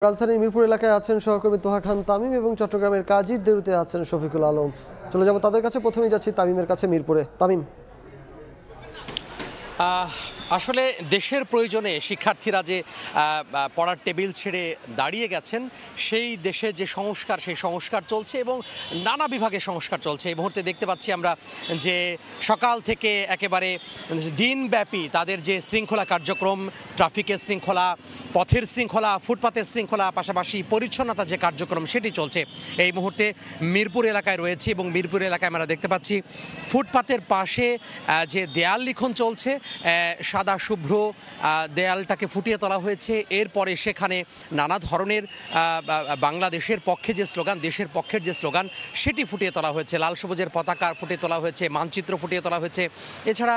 রাজধানীর মিরপুর এলাকায় আছেন সহকর্মী তোহা খান তামিম এবং চট্টগ্রামের কাজীর দেউরিতে আছেন শফিকুল আলম। চলে যাব তাদের কাছে। প্রথমেই যাচ্ছি তামিমের কাছে মিরপুরে। তামিম, আসলে দেশের প্রয়োজনে শিক্ষার্থীরা যে পড়ার টেবিল ছেড়ে দাঁড়িয়ে গেছেন, সেই দেশের যে সংস্কার, সেই সংস্কার চলছে এবং নানা বিভাগে সংস্কার চলছে। এই মুহূর্তে দেখতে পাচ্ছি আমরা যে সকাল থেকে একেবারে দিনব্যাপী তাদের যে শৃঙ্খলা কার্যক্রম, ট্রাফিকের শৃঙ্খলা, পথের শৃঙ্খলা, ফুটপাতের শৃঙ্খলা, পাশাপাশি পরিচ্ছন্নতা যে কার্যক্রম সেটি চলছে। এই মুহূর্তে মিরপুর এলাকায় রয়েছি এবং মিরপুর এলাকায় আমরা দেখতে পাচ্ছি ফুটপাতের পাশে যে দেয়াল লিখন চলছে, সাদা শুভ্র দেয়ালটাকে ফুটিয়ে তোলা হয়েছে। এরপরে সেখানে নানা ধরনের বাংলাদেশের পক্ষে যে স্লোগান, দেশের পক্ষের যে স্লোগান, সেটি ফুটিয়ে তোলা হয়েছে। লাল সবুজের পতাকা ফুটিয়ে তোলা হয়েছে, মানচিত্র ফুটিয়ে তোলা হয়েছে। এছাড়া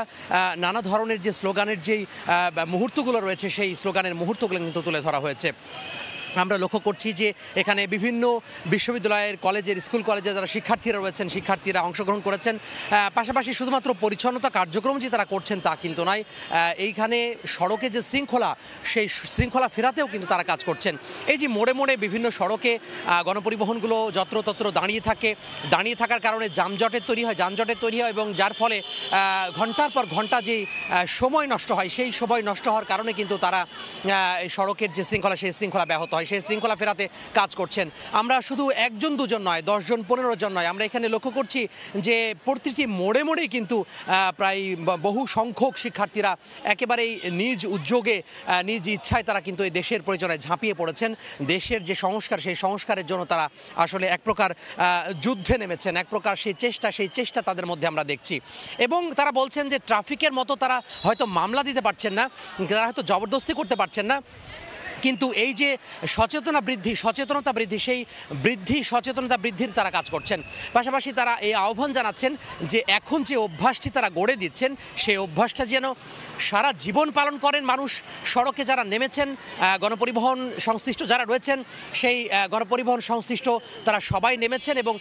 নানা ধরনের যে স্লোগানের যেই মুহূর্তগুলো রয়েছে, সেই স্লোগানের মুহূর্তগুলো কিন্তু তুলে ধরা হয়েছে। আমরা লক্ষ্য করছি যে এখানে বিভিন্ন বিশ্ববিদ্যালয়ের, কলেজের, স্কুল কলেজের যারা শিক্ষার্থীরা রয়েছেন, শিক্ষার্থীরা অংশগ্রহণ করেছেন। পাশাপাশি শুধুমাত্র পরিচ্ছন্নতা কার্যক্রম যে তারা করছেন তা কিন্তু নয়, এইখানে সড়কে যে শৃঙ্খলা, সেই শৃঙ্খলা ফেরাতেও কিন্তু তারা কাজ করছেন। এই যে মোড়ে মোড়ে বিভিন্ন সড়কে গণপরিবহনগুলো যত্রতত্র দাঁড়িয়ে থাকার কারণে যানজটের তৈরি হয় এবং যার ফলে ঘন্টার পর ঘন্টা যে সময় নষ্ট হয়, সেই সময় নষ্ট হওয়ার কারণে কিন্তু তারা সড়কের যে শৃঙ্খলা, সেই শৃঙ্খলা ব্যাহত হয়, সেই শৃঙ্খলা ফেরাতে কাজ করছেন। আমরা শুধু একজন দুজন নয়, 10 জন 15 জন নয়, আমরা এখানে লক্ষ্য করছি যে প্রতিটি মোড়ে মোড়েই কিন্তু প্রায় বহু সংখ্যক শিক্ষার্থীরা একেবারেই নিজ উদ্যোগে, নিজ ইচ্ছায় তারা কিন্তু এই দেশের প্রয়োজনে ঝাঁপিয়ে পড়েছেন। দেশের যে সংস্কার, সেই সংস্কারের জন্য তারা আসলে এক প্রকার যুদ্ধে নেমেছেন, এক প্রকার সেই চেষ্টা তাদের মধ্যে আমরা দেখছি। এবং তারা বলছেন যে ট্রাফিকের মতো তারা হয়তো মামলা দিতে পারছেন না, তারা হয়তো জবরদস্তি করতে পারছেন না, কিন্তু এই যে সচেতনতা বৃদ্ধি, সেই সচেতনতা বৃদ্ধির তারা কাজ করছেন। পাশাপাশি তারা এই আহ্বান জানাচ্ছেন যে এখন যে অভ্যাসটি তারা গড়ে দিচ্ছেন, সেই অভ্যাসটা যেন সারা জীবন পালন করেন মানুষ। সড়কে যারা নেমেছেন, গণপরিবহন সংশ্লিষ্ট যারা রয়েছেন, সেই গণপরিবহন সংশ্লিষ্ট তারা সবাই নেমেছেন এবং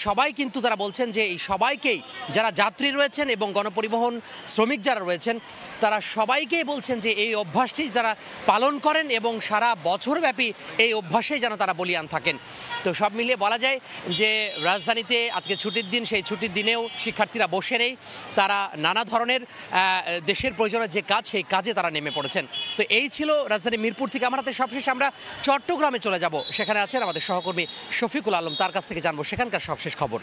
সবাই কিন্তু তারা বলছেন যে এই সবাইকেই, যারা যাত্রী রয়েছেন এবং গণপরিবহন শ্রমিক যারা রয়েছেন, তারা সবাইকেই বলছেন যে এই অভ্যাসটি তারা পালন করেন এবং সারা বছরব্যাপী এই অভ্যাসেই যেন তারা বলীয়ান থাকেন। তো সব মিলিয়ে বলা যায় যে রাজধানীতে আজকে ছুটির দিন, সেই ছুটির দিনেও শিক্ষার্থীরা বসে নেই, তারা নানা ধরনের দেশের প্রয়োজনে যে কাজ, সেই কাজে তারা নেমে পড়েছেন। তো এই ছিল রাজধানী মিরপুর থেকে আমার হাতে সবশেষ। আমরা চট্টগ্রামে চলে যাব, সেখানে আছেন আমাদের সহকর্মী শফিকুল আলম, তার কাছ থেকে জানবো সেখানকার সবশেষ খবর।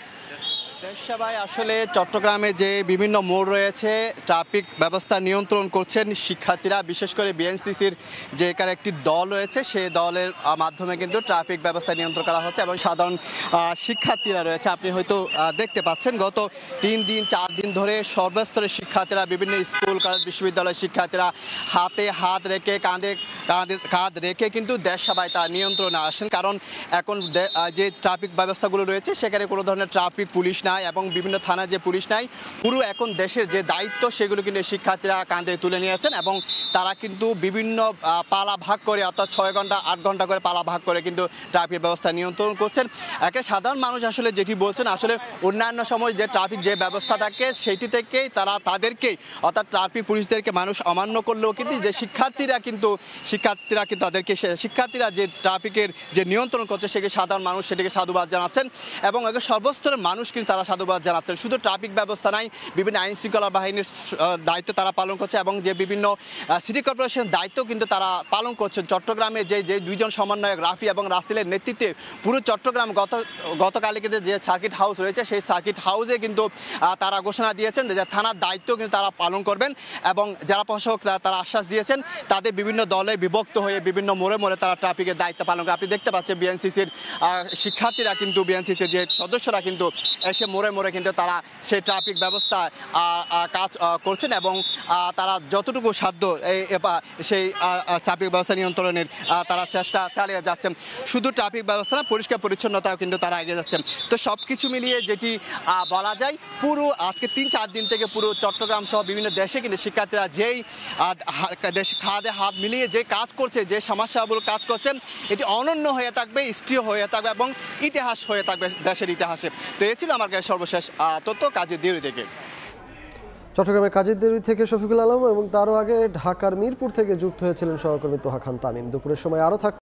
ভাই, আসলে চট্টগ্রামে যে বিভিন্ন মোড় রয়েছে, ট্রাফিক ব্যবস্থা নিয়ন্ত্রণ করছেন শিক্ষার্থীরা, বিশেষ করে বিএনসিসির যে এখানে একটি দল রয়েছে, সেই দলের মাধ্যমে কিন্তু ট্রাফিক ব্যবস্থা নিয়ন্ত্রণ করা হচ্ছে এবং সাধারণ শিক্ষার্থীরা রয়েছে। আপনি হয়তো দেখতে পাচ্ছেন গত 3 দিন 4 দিন ধরে সর্বস্তরের শিক্ষার্থীরা, বিভিন্ন স্কুল কলেজ বিশ্ববিদ্যালয়ের শিক্ষার্থীরা হাতে হাত রেখে, কাঁধ রেখে কিন্তু দেশসভায় তারা নিয়ন্ত্রণে আসেন। কারণ এখন যে ট্রাফিক ব্যবস্থাগুলো রয়েছে, সেখানে কোনো ধরনের ট্রাফিক পুলিশ নাই এবং বিভিন্ন থানায় যে পুলিশ নাই, পুরো এখন দেশের যে দায়িত্ব সেগুলো কিন্তু শিক্ষার্থীরা কাঁধে তুলে নিয়েছেন এবং তারা কিন্তু বিভিন্ন পালা ভাগ করে, অর্থাৎ 6 ঘন্টা 8 ঘন্টা করে পালা ভাগ করে কিন্তু ট্রাফিক ব্যবস্থা নিয়ন্ত্রণ করছেন। একে সাধারণ মানুষ আসলে যেটি বলছেন, আসলে অন্যান্য সময় যে ট্রাফিক যে ব্যবস্থা থাকে সেটি থেকেই তাদেরকেই, অর্থাৎ ট্রাফিক পুলিশদেরকে মানুষ অমান্য করলেও কিন্তু যে শিক্ষার্থীরা কিন্তু তাদেরকে, শিক্ষার্থীরা যে ট্রাফিকের যে নিয়ন্ত্রণ করছে, সেটি সাধারণ মানুষ সেটিকে সাধুবাদ জানাচ্ছেন এবং সর্বস্তরের মানুষ কিন্তু তারা সাধুবাদ জানাচ্ছেন। শুধু ট্রাফিক ব্যবস্থা নাই, বিভিন্ন আইন শৃঙ্খলা বাহিনীর দায়িত্ব তারা পালন করছে এবং যে বিভিন্ন সিটি কর্পোরেশনের দায়িত্ব কিন্তু তারা পালন করছেন। চট্টগ্রামে যে 2 জন সমন্বয়ক রাফি এবং রাসেলের নেতৃত্বে পুরো চট্টগ্রাম গতকালকে যে সার্কিট হাউস রয়েছে, সেই সার্কিট হাউসে কিন্তু তারা ঘোষণা দিয়েছেন যে থানার দায়িত্ব কিন্তু তারা পালন করবেন এবং জেলা প্রশাসক তারা আশ্বাস দিয়েছেন তাদের বিভিন্ন দলে বিভক্ত হয়ে বিভিন্ন মোড়ে মোড়ে তারা ট্রাফিকের দায়িত্ব পালন করে। আপনি দেখতে পাচ্ছেন বিএনসিসির শিক্ষার্থীরা কিন্তু, বিএনসিসির যে সদস্যরা কিন্তু এসে মোড়ে মোড়ে কিন্তু তারা সেই ট্রাফিক ব্যবস্থা কাজ করছেন এবং তারা যতটুকু সাধ্য সেই ট্রাফিক ব্যবস্থা নিয়ন্ত্রণের তারা চেষ্টা চালিয়ে যাচ্ছেন। শুধু ট্রাফিক ব্যবস্থা না, পরিষ্কার পরিচ্ছন্নতাও কিন্তু তারা এগিয়ে যাচ্ছেন। তো সব কিছু মিলিয়ে যেটি বলা যায়, পুরো আজকে 3-4 দিন থেকে পুরো চট্টগ্রাম সহ বিভিন্ন দেশে কিন্তু শিক্ষার্থীরা যেই খাদে হাত মিলিয়ে যে কাজ করছে, যে সমস্যাগুলো কাজ করছেন, এটি অনন্য হয়ে থাকবে, স্ত্রীয় হয়ে থাকবে এবং ইতিহাস হয়ে থাকবে দেশের ইতিহাসে। তো এ ছিল আমার কাছে সর্বশেষ তথ্য কাজীর দেউরি থেকে। চট্টগ্রামের কাজীর দেউরি থেকে শফিকুল আলম এবং তারও আগে ঢাকার মিরপুর থেকে যুক্ত হয়েছিলেন সহকর্মী তোহা খান তামিম। দুপুরের সময় আরও থাকছে।